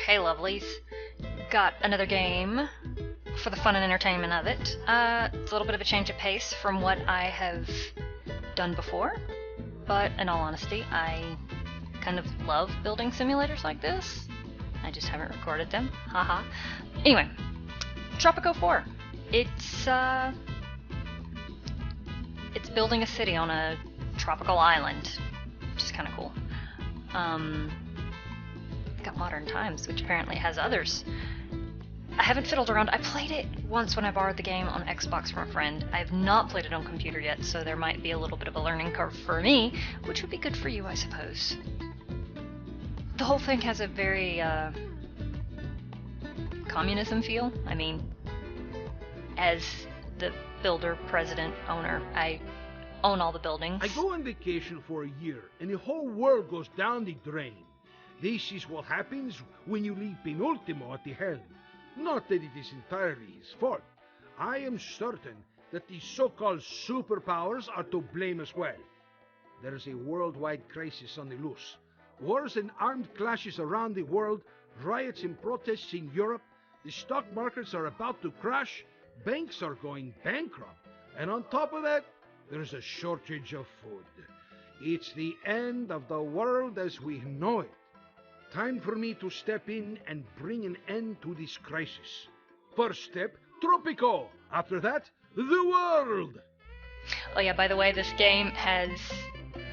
Hey lovelies, got another game for the fun and entertainment of it. It's a little bit of a change of pace from what I have done before, but in all honesty, I kind of love building simulators like this. I just haven't recorded them, haha. Anyway, Tropico 4. It's building a city on a tropical island, which is kind of cool. Got Modern Times, which apparently has others. I haven't fiddled around. I played it once when I borrowed the game on Xbox from a friend. I have not played it on computer yet, so there might be a little bit of a learning curve for me, which would be good for you, I suppose. The whole thing has a very, communism feel. I mean, as the builder, president, owner, I own all the buildings. I go on vacation for a year, and the whole world goes down the drain. This is what happens when you leave Penultimo at the helm. Not that it is entirely his fault. I am certain that the so-called superpowers are to blame as well. There is a worldwide crisis on the loose. Wars and armed clashes around the world, riots and protests in Europe, the stock markets are about to crash, banks are going bankrupt, and on top of that, there's a shortage of food. It's the end of the world as we know it. Time for me to step in and bring an end to this crisis. First step, Tropico. After that, the world. Oh yeah, by the way, this game has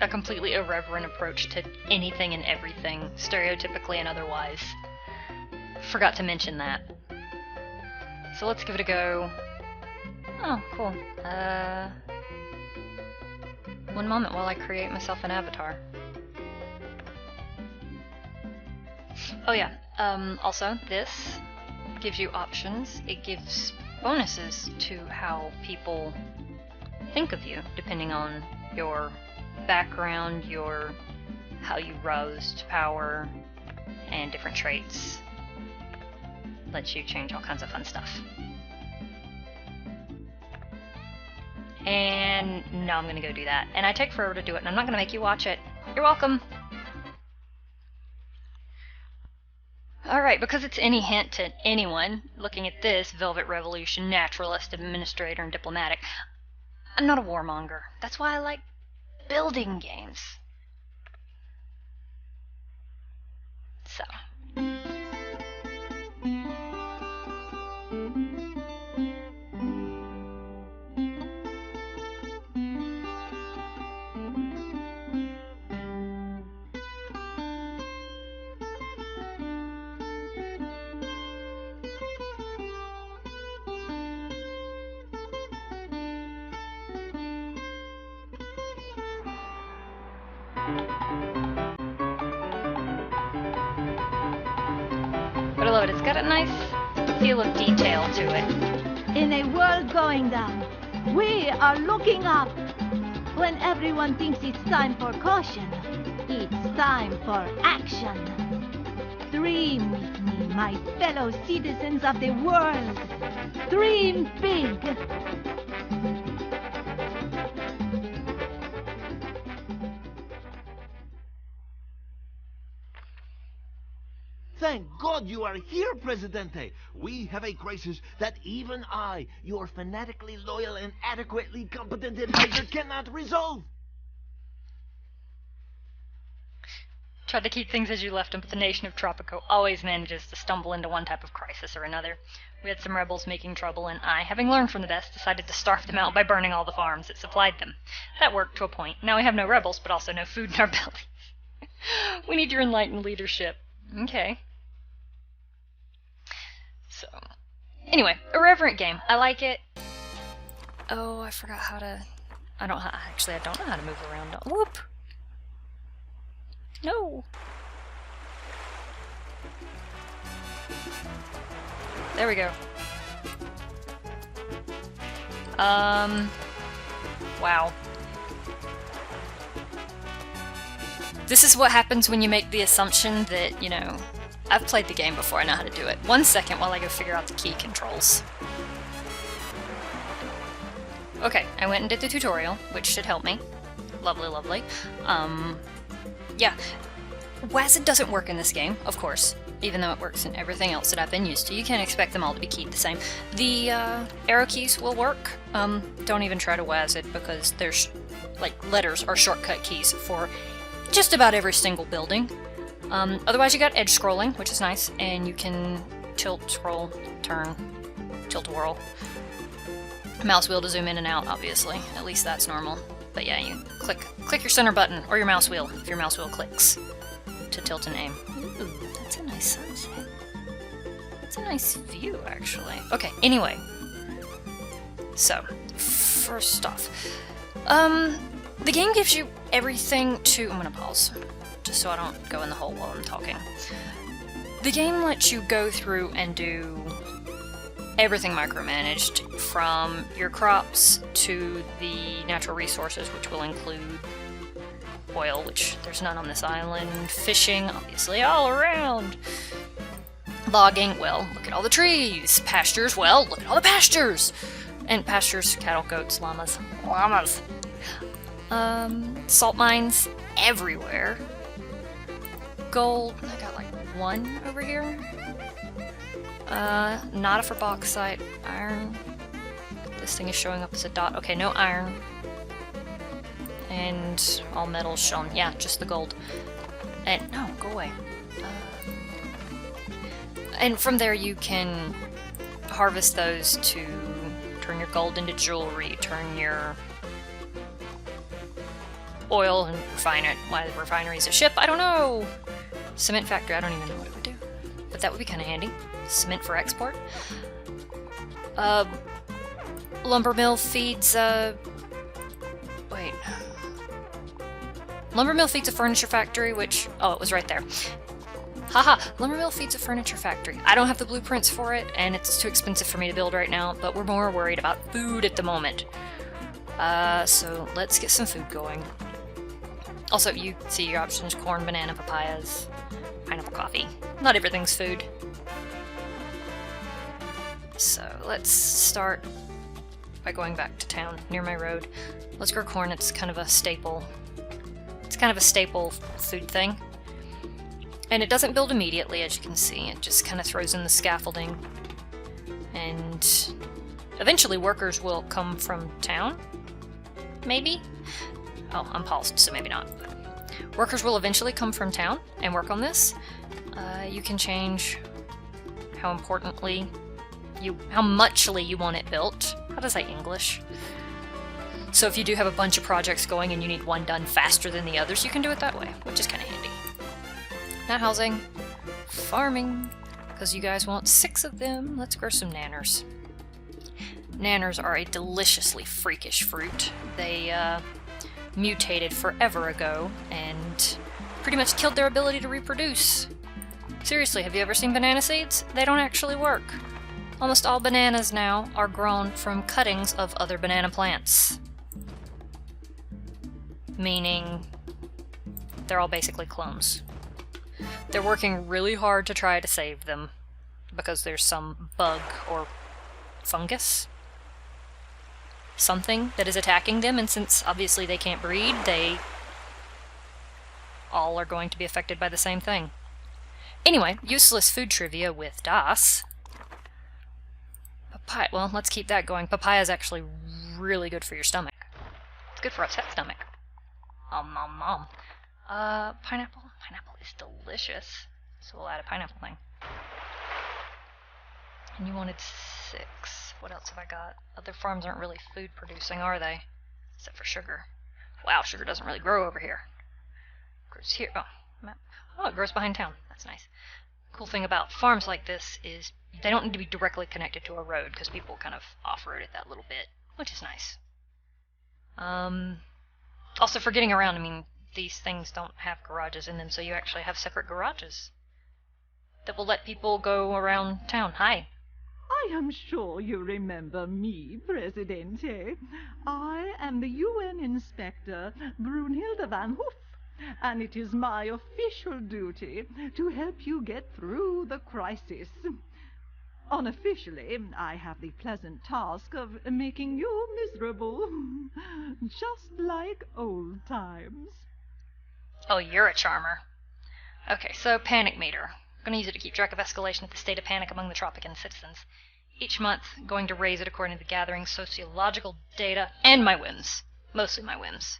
a completely irreverent approach to anything and everything, stereotypically and otherwise. Forgot to mention that. So let's give it a go. Oh, cool. One moment while I create myself an avatar. Oh yeah, also, this gives you options. It gives bonuses to how people think of you, depending on your background, how you rose to power, and different traits. Lets you change all kinds of fun stuff. And no, I'm gonna go do that. And I take forever to do it, and I'm not gonna make you watch it. You're welcome! Alright, because it's any hint to anyone looking at this, Velvet Revolution, Naturalist, Administrator, and Diplomatic, I'm not a warmonger. That's why I like building games. So. But I love it. It's got a nice feel of detail to it. In a world going down, we are looking up. When everyone thinks it's time for caution, it's time for action. Dream with me, my fellow citizens of the world. Dream big. Thank God you are here, Presidente. We have a crisis that even I, your fanatically loyal and adequately competent advisor, cannot resolve. Tried to keep things as you left them, but the nation of Tropico always manages to stumble into one type of crisis or another. We had some rebels making trouble, and I, having learned from the best, decided to starve them out by burning all the farms that supplied them. That worked to a point. Now we have no rebels, but also no food in our bellies. We need your enlightened leadership. Okay. So, anyway, irreverent game. I like it. Oh, I forgot how to... I don't know how to move around. Whoop! No! There we go. Wow. This is what happens when you make the assumption that, you know, I've played the game before, I know how to do it. 1 second while I go figure out the key controls. Okay, I went and did the tutorial, which should help me. Lovely, lovely. Yeah. WASD doesn't work in this game, of course. even though it works in everything else that I've been used to. You can't expect them all to be keyed the same. The arrow keys will work. Don't even try to WAS it, because there's, like, letters are shortcut keys for just about every single building. Otherwise you got edge scrolling, which is nice, and you can tilt, scroll, turn, tilt, whirl. Mouse wheel to zoom in and out, obviously. At least that's normal. But yeah, you click your center button, or your mouse wheel, if your mouse wheel clicks, to tilt and aim. Ooh, that's a nice sunset. That's a nice view, actually. Okay, anyway. So, first off, the game gives you everything to... I'm gonna pause, just so I don't go in the hole while I'm talking. The game lets you go through and do everything micromanaged, from your crops to the natural resources, which will include oil, which there's none on this island, fishing, obviously, all around, logging, well, look at all the trees, pastures, well, look at all the pastures, and pastures, cattle, goats, llamas, salt mines everywhere, gold, I got like one over here. Nada for bauxite, iron. This thing is showing up as a dot. Okay, no iron. And all metals shown. Yeah, just the gold. And no, go away. And from there you can harvest those to turn your gold into jewelry, turn your oil and refine it. Why the refinery's a ship, I don't know. Cement factory, I don't even know what it would do. But that would be kind of handy. Cement for export. Lumber mill feeds, wait. Lumber mill feeds a furniture factory, which... Oh, it was right there. Haha! Lumber mill feeds a furniture factory. I don't have the blueprints for it, and it's too expensive for me to build right now, but we're more worried about food at the moment. So let's get some food going. Also, you see your options: corn, banana, papayas, pineapple, coffee. Not everything's food. So let's start by going back to town, near my road. Let's grow corn, it's kind of a staple. It's kind of a staple food thing. And it doesn't build immediately, as you can see. It just kind of throws in the scaffolding. And eventually workers will come from town? Maybe? Oh, I'm paused, so maybe not. Workers will eventually come from town and work on this. You can change how importantly how muchly you want it built. How to say English? So if you do have a bunch of projects going and you need one done faster than the others, you can do it that way, which is kind of handy. Not housing, farming, because you guys want 6 of them. Let's grow some nanners. Nanners are a deliciously freakish fruit. They mutated forever ago and pretty much killed their ability to reproduce. Seriously, have you ever seen banana seeds? They don't actually work. Almost all bananas now are grown from cuttings of other banana plants. Meaning they're all basically clones. They're working really hard to try to save them because there's some bug or fungus, something that is attacking them, and since obviously they can't breed, they all are going to be affected by the same thing. Anyway, useless food trivia with Das. Papaya, well, let's keep that going. Papaya is actually really good for your stomach. It's good for upset stomach. Nom nom. Pineapple? Pineapple is delicious. So we'll add a pineapple thing. And you wanted 6. What else have I got? Other farms aren't really food producing, are they? Except for sugar. Wow, sugar doesn't really grow over here. It grows here. Oh, map. Oh, it grows behind town. That's nice. Cool thing about farms like this is they don't need to be directly connected to a road, because people kind of off-road it that little bit, which is nice. Also, for getting around, I mean, these things don't have garages in them, so you actually have separate garages that will let people go around town. Hi. I am sure you remember me, Presidente. I am the UN Inspector, Brunhilde van Hoof, and it is my official duty to help you get through the crisis. Unofficially, I have the pleasant task of making you miserable, just like old times. Oh, you're a charmer. Okay, so panic meter. I'm going to use it to keep track of escalation of the state of panic among the Tropican citizens. Each month, going to raise it according to the gathering sociological data and my whims. Mostly my whims.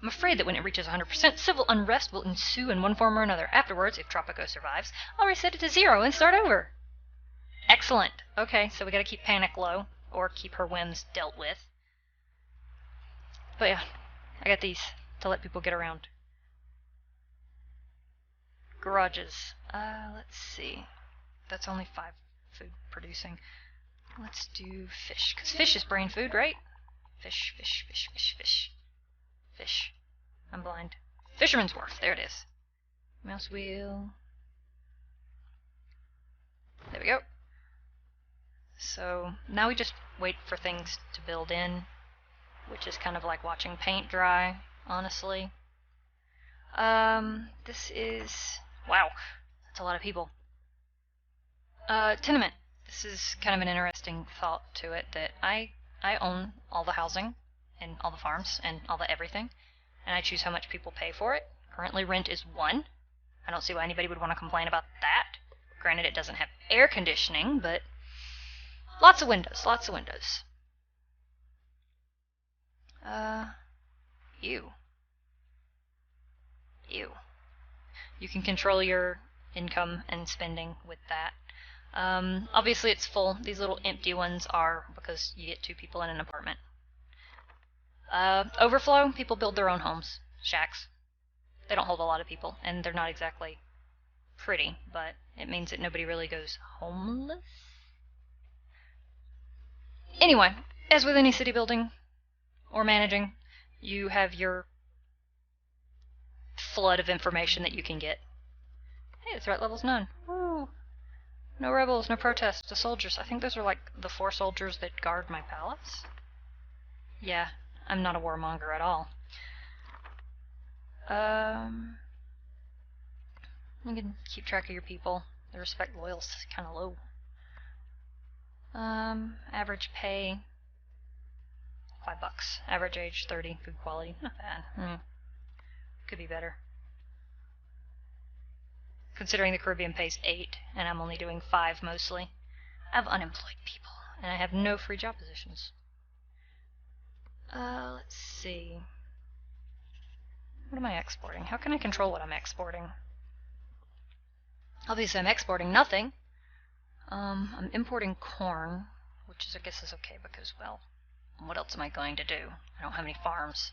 I'm afraid that when it reaches 100%, civil unrest will ensue in one form or another. Afterwards, if Tropico survives, I'll reset it to 0 and start over. Excellent. Okay, so we gotta keep panic low, or keep her whims dealt with. But yeah, I got these to let people get around. Garages. Let's see. That's only 5 food producing. Let's do fish, because fish is brain food, right? Fish, fish, fish, fish, fish. Fish. I'm blind. Fisherman's Wharf. There it is. Mouse wheel. There we go. So now we just wait for things to build in, which is kind of like watching paint dry, honestly. This is... wow. That's a lot of people. Tenement. This is kind of an interesting thought to it, that I own all the housing and all the farms and all the everything, and I choose how much people pay for it. Currently rent is 1. I don't see why anybody would want to complain about that. Granted, it doesn't have air conditioning, but lots of windows, lots of windows. You. You can control your income and spending with that. Obviously it's full. These little empty ones are because you get 2 people in an apartment. Overflow, people build their own homes, shacks. They don't hold a lot of people, and they're not exactly pretty, but it means that nobody really goes homeless. Anyway, as with any city building or managing, you have your flood of information that you can get. Hey, the threat level's none. Woo! No rebels, no protests, the soldiers. I think those are like the 4 soldiers that guard my palace. Yeah, I'm not a warmonger at all. You can keep track of your people. The respect loyal's kind of low. Average pay $5. Average age 30. Food quality not bad. Could be better. Considering the Caribbean pays 8 and I'm only doing 5 mostly. I have unemployed people and I have no free job positions. Let's see. What am I exporting? How can I control what I'm exporting? Obviously I'm exporting nothing. I'm importing corn, which is, I guess is okay because, well, what else am I going to do? I don't have any farms.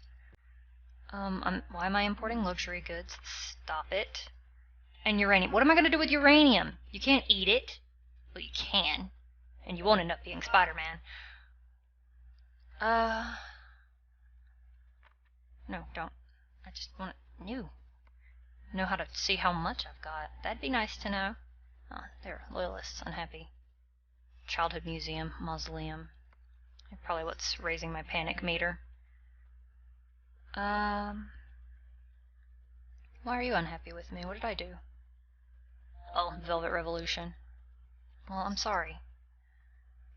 Why am I importing luxury goods? Stop it. And uranium. What am I going to do with uranium? You can't eat it. Well, you can. And you won't end up being Spider-Man. No, don't. I just want to know how to see how much I've got. That'd be nice to know. Oh, there, loyalists, unhappy. Childhood museum, mausoleum. Probably what's raising my panic meter. Why are you unhappy with me? What did I do? Oh, Velvet Revolution. Well, I'm sorry.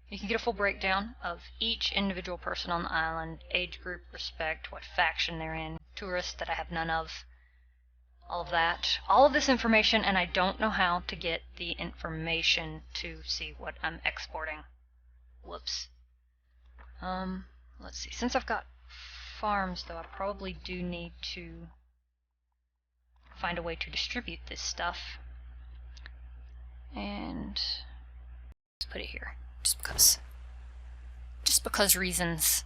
You can get a full breakdown of each individual person on the island, age group, respect, what faction they're in, tourists that I have none of, all of that. All of this information, and I don't know how to get the information to see what I'm exporting. Whoops. Let's see. Since I've got farms, though, I probably do need to find a way to distribute this stuff. And let's put it here. Just because reasons.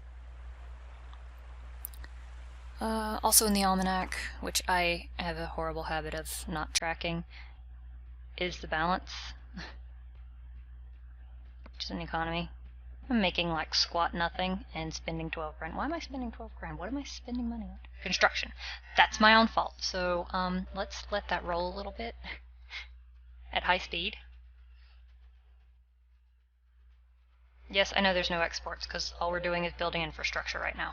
Also in the almanac, which I have a horrible habit of not tracking, is the balance. Which is an economy. I'm making like squat nothing and spending 12 grand. Why am I spending 12 grand? What am I spending money on? Construction. That's my own fault. So let's let that roll a little bit at high speed. Yes, I know there's no exports because all we're doing is building infrastructure right now.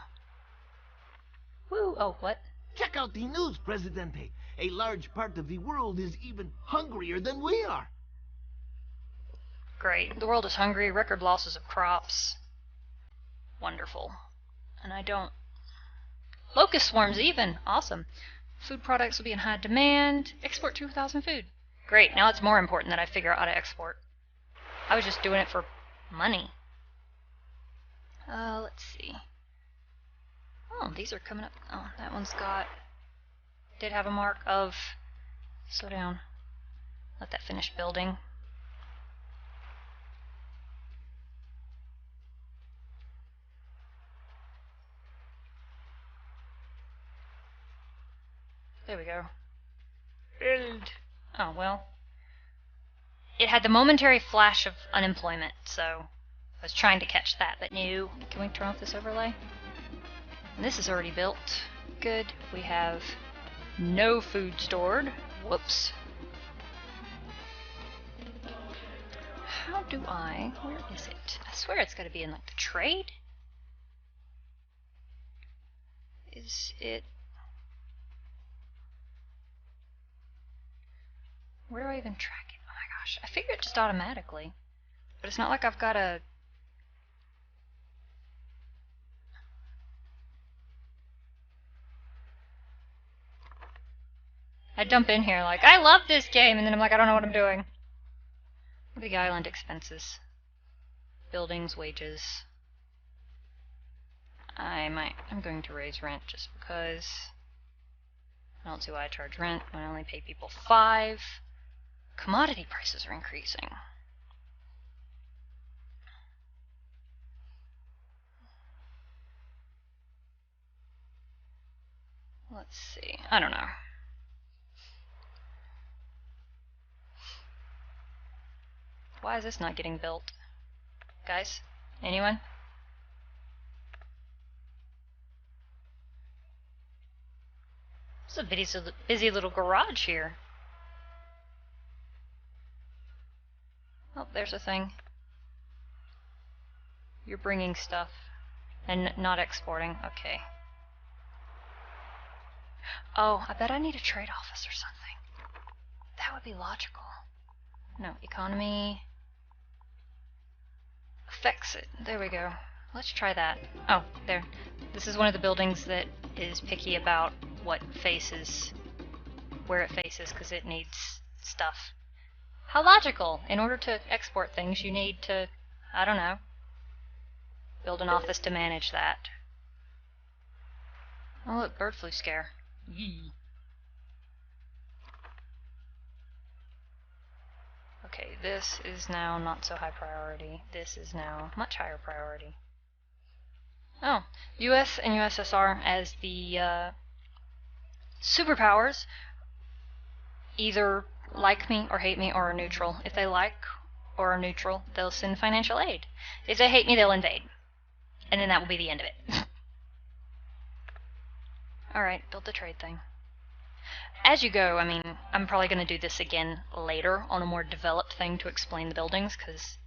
Woo! Oh, what? Check out the news, Presidente. A large part of the world is even hungrier than we are. Great. The world is hungry. Record losses of crops. Wonderful. And I don't... Locust swarms even. Awesome. Food products will be in high demand. Export 2,000 food. Great, now it's more important that I figure out how to export. I was just doing it for money. Let's see. Oh, these are coming up. Oh, that one's did have a mark of... Slow down. Let that finish building. There we go. Build. Oh, well. It had the momentary flash of unemployment, so I was trying to catch that, but no. Can we turn off this overlay? And this is already built. Good. We have no food stored. Whoops. How do where is it? I swear it's got to be in like the trade. Is it? Where do I even track it? Oh my gosh, I figure it just automatically. But it's not like I've got a... I jump in here like, I love this game, and then I'm like, I don't know what I'm doing. What are the island expenses? Buildings, wages. I'm going to raise rent just because I don't see why I charge rent when I only pay people 5. Commodity prices are increasing. Let's see. I don't know. Why is this not getting built? Guys? Anyone? It's a busy little garage here. Oh, there's a thing. You're bringing stuff and not exporting. Okay. Oh, I bet I need a trade office or something. That would be logical. No, economy affects it. There we go. Let's try that. Oh, there. This is one of the buildings that is picky about what faces, where it faces, because it needs stuff. How logical! In order to export things, you need to, I don't know, build an office to manage that. Oh look, bird flu scare. Yee. Okay, this is now not so high priority. This is now much higher priority. Oh, US and USSR as the superpowers either like me or hate me or are neutral. If they like or are neutral, they'll send financial aid. If they hate me, they'll invade. And then that will be the end of it. Alright, build the trade thing. As you go, I mean, I'm probably going to do this again later on a more developed thing to explain the buildings, because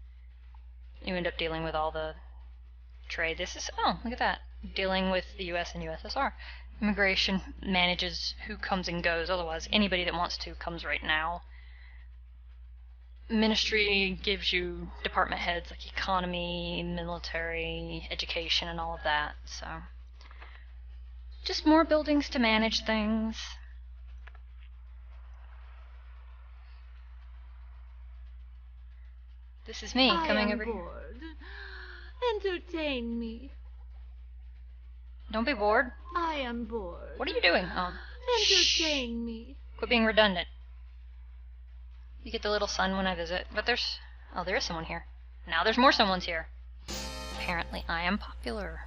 you end up dealing with all the trade. This is, oh, look at that. Dealing with the US and USSR. Immigration manages who comes and goes, otherwise anybody that wants to comes right now. Ministry gives you department heads like economy, military, education, and all of that, so. Just more buildings to manage things. This is me coming over here. Entertain me. Don't be bored. I am bored. What are you doing? Oh. Entertain me. Quit being redundant. You get the little sun when I visit, but there's... Oh, there is someone here. Now there's more someone's here. Apparently I am popular.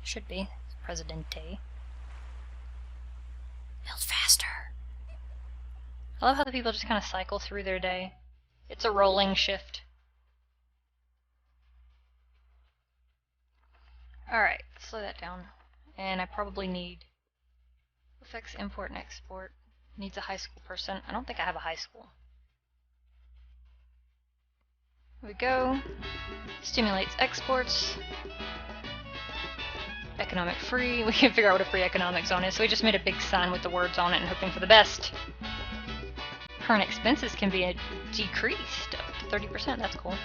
Should be. Presidente. Build faster. I love how the people just kind of cycle through their day. It's a rolling shift. Alright, slow that down. And I probably need effects import and export. Needs a high school person. I don't think I have a high school. Here we go. Stimulates exports. Economic free. We can figure out what a free economic zone is, so we just made a big sign with the words on it and hoping for the best. Current expenses can be decreased up to 30%. That's cool.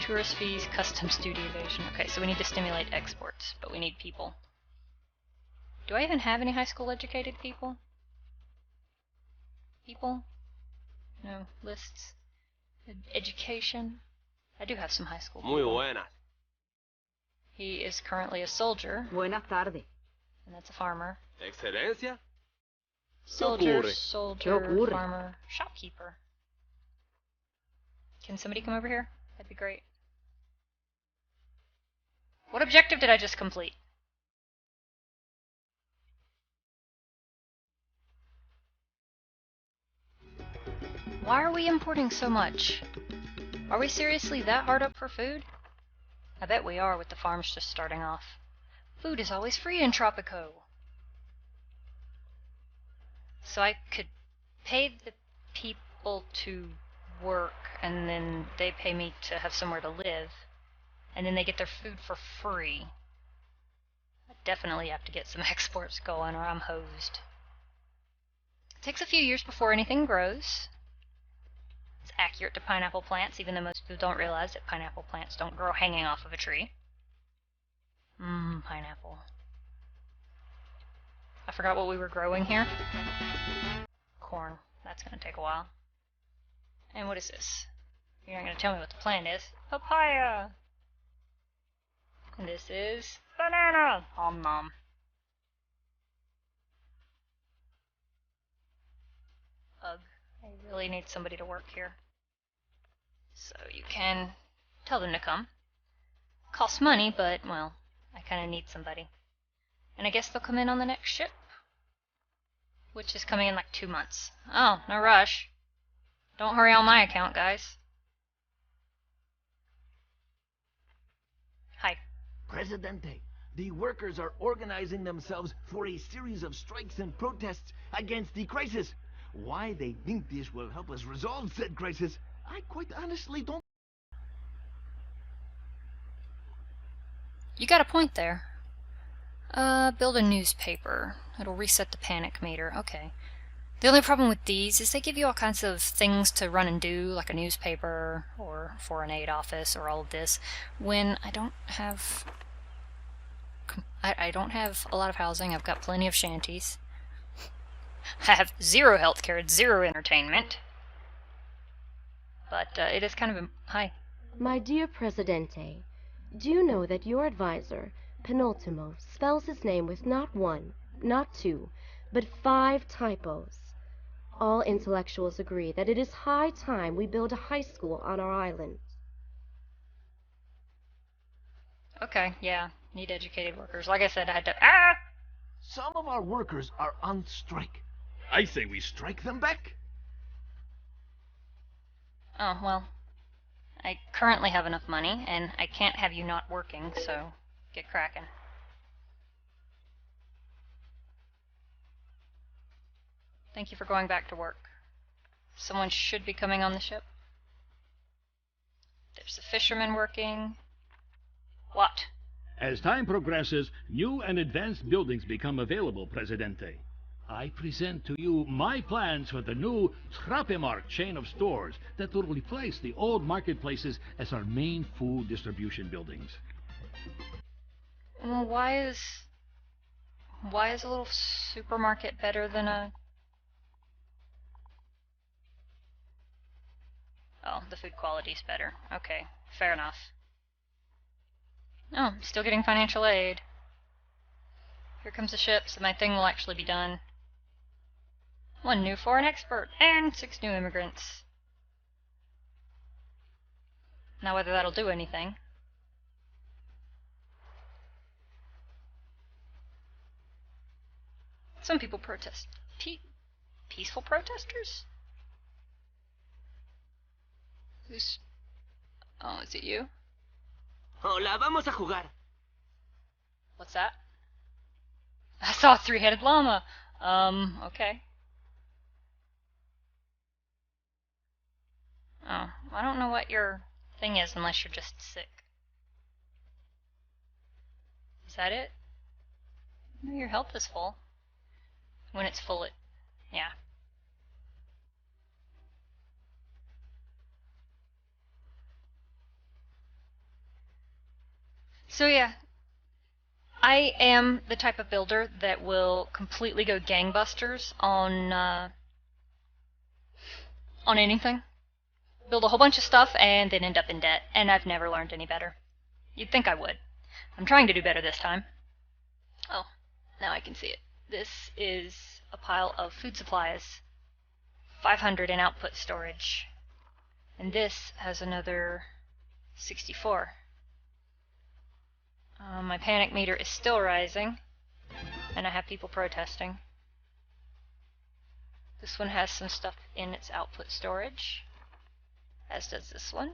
Tourist fees, customs duty evasion. Okay, so we need to stimulate exports, but we need people. Do I even have any high school educated people? People? No lists. Education. I do have some high school Muy people. buenas. He is currently a soldier, Buenas tardes. and that's a farmer. Excelencia. Soldier, ocurre? soldier, ¿Qué ocurre? farmer, shopkeeper. Can somebody come over here? That'd be great. What objective did I just complete? Why are we importing so much? Are we seriously that hard up for food? I bet we are with the farms just starting off. Food is always free in Tropico. So I could pay the people to work, and then they pay me to have somewhere to live, and then they get their food for free. I definitely have to get some exports going or I'm hosed. It takes a few years before anything grows. It's accurate to pineapple plants, even though most people don't realize that pineapple plants don't grow hanging off of a tree. Pineapple. I forgot what we were growing here. Corn. That's gonna take a while. And what is this? You're not gonna tell me what the plant is. Papaya! And this is banana! Om nom. Ugh. I really need somebody to work here. So you can tell them to come. Costs money, but, well, I kinda need somebody. And I guess they'll come in on the next ship. Which is coming in like 2 months. Oh, no rush. Don't hurry on my account, guys. Hi. Presidente, the workers are organizing themselves for a series of strikes and protests against the crisis. Why they think this will help us resolve said crisis, I quite honestly don't. You got a point there. Build a newspaper. It'll reset the panic meter. Okay. The only problem with these is they give you all kinds of things to run and do, like a newspaper or foreign aid office or all of this, when I don't have... I don't have a lot of housing. I've got plenty of shanties. I have 0 healthcare, 0 entertainment. But it is kind of... Hi. My dear Presidente, do you know that your advisor, Penultimo, spells his name with not 1, not 2, but 5 typos? All intellectuals agree that it is high time we build a high school on our island. Okay, yeah. Need educated workers. Like I said, I had to... Some of our workers are on strike. I say we strike them back. Oh, well. I currently have enough money, and I can't have you not working, so get cracking. Thank you for going back to work. Someone should be coming on the ship. There's the fisherman working. What? As time progresses, new and advanced buildings become available, Presidente. I present to you my plans for the new Tropimark chain of stores that will replace the old marketplaces as our main food distribution buildings. Well, why is a little supermarket better than a... Oh, the food quality's better. Okay, fair enough. Oh, still getting financial aid. Here comes the ship, so my thing will actually be done. 1 new foreign expert, and 6 new immigrants. Now whether that'll do anything. Some people protest. Peaceful protesters? Who's... Oh, is it you? Hola, vamos a jugar. What's that? I saw a 3-headed llama. Okay. Oh, I don't know what your thing is unless you're just sick. Is that it? No, your health is full. When it's full, yeah. So yeah, I am the type of builder that will completely go gangbusters on on anything. Build a whole bunch of stuff and then end up in debt, and I've never learned any better. You'd think I would. I'm trying to do better this time. Oh, now I can see it. This is a pile of food supplies. 500 in output storage. And this has another 64. My panic meter is still rising, and I have people protesting. This one has some stuff in its output storage, as does this one.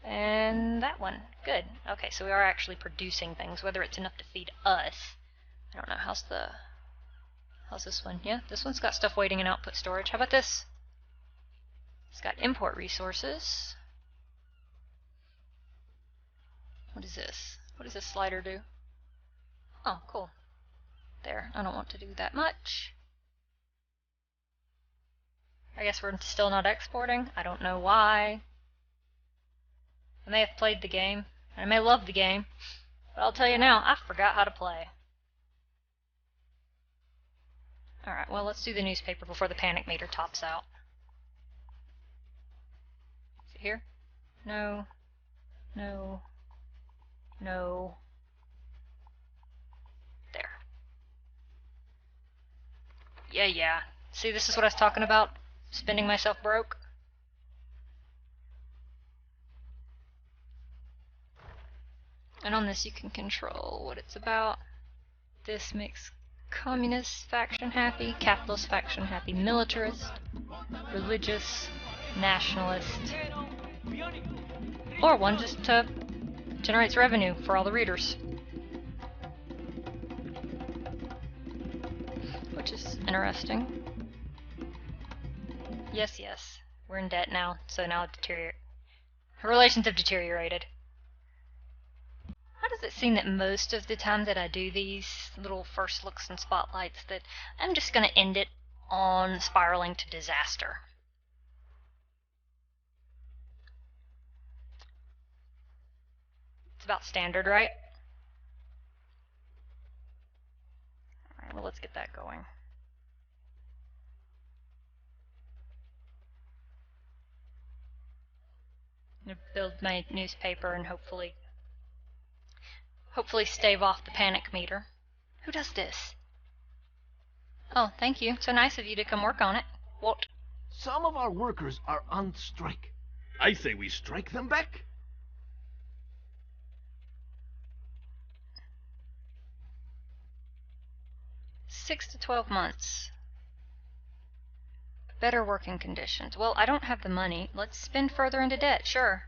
And that one. Good. Okay, so we are actually producing things, whether it's enough to feed us. I don't know, how's this one? Yeah, this one's got stuff waiting in output storage. How about this? It's got import resources. What is this? What does this slider do? Oh, cool. There, I don't want to do that much. I guess we're still not exporting. I don't know why. I may have played the game. I may love the game. But I'll tell you now, I forgot how to play. Alright, well, let's do the newspaper before the panic meter tops out. Is it here? No. No. No. There. Yeah. See, this is what I was talking about. Spending myself broke. And on this you can control what it's about. This makes communist faction happy, capitalist faction happy, militarist, religious, nationalist, or one just generates revenue for all the readers. Which is interesting. Yes, we're in debt now, so now our relations have deteriorated. How does it seem that most of the time that I do these little first looks and spotlights that I'm just going to end it on spiraling to disaster? It's about standard, right? Alright, well, let's get that going. I'm going to build my newspaper and hopefully stave off the panic meter. Who does this? Oh, thank you. So nice of you to come work on it. What? Some of our workers are on strike. I say we strike them back. Six to 12 months. Better working conditions. Well, I don't have the money. Let's spend further into debt, sure.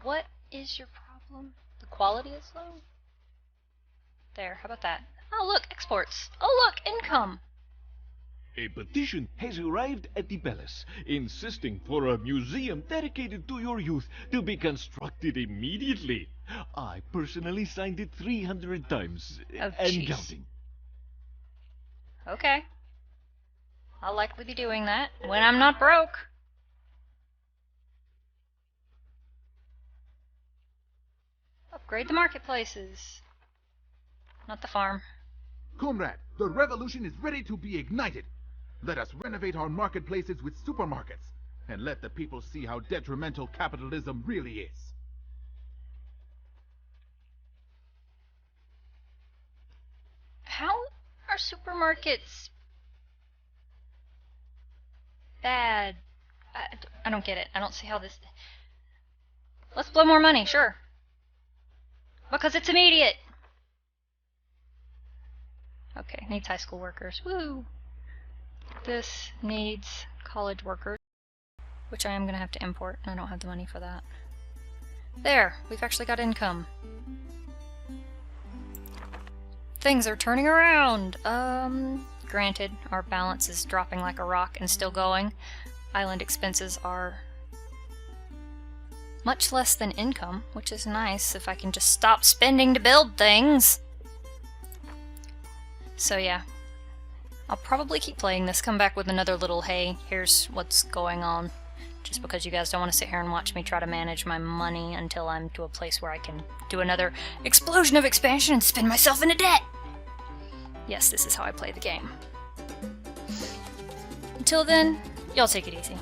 What is your problem? The quality is low? There, how about that? Oh, look, exports. Oh, look, income. A petition has arrived at the palace, insisting for a museum dedicated to your youth to be constructed immediately. I personally signed it 300 times, and counting. Okay. I'll likely be doing that when I'm not broke. Upgrade the marketplaces. Not the farm. Comrade, the revolution is ready to be ignited. Let us renovate our marketplaces with supermarkets, and let the people see how detrimental capitalism really is. How are supermarkets bad? I don't get it. I don't see how this... Let's blow more money, sure. Because it's immediate. Okay, needs high school workers. Woo! This needs college workers, which I am going to have to import, and I don't have the money for that. There! We've actually got income. Things are turning around! Granted, our balance is dropping like a rock and still going. Island expenses are much less than income, which is nice if I can just stop spending to build things. So yeah, I'll probably keep playing this, come back with another little hey, here's what's going on, just because you guys don't want to sit here and watch me try to manage my money until I'm to a place where I can do another explosion of expansion and spin myself into debt! Yes, this is how I play the game. Until then, y'all take it easy.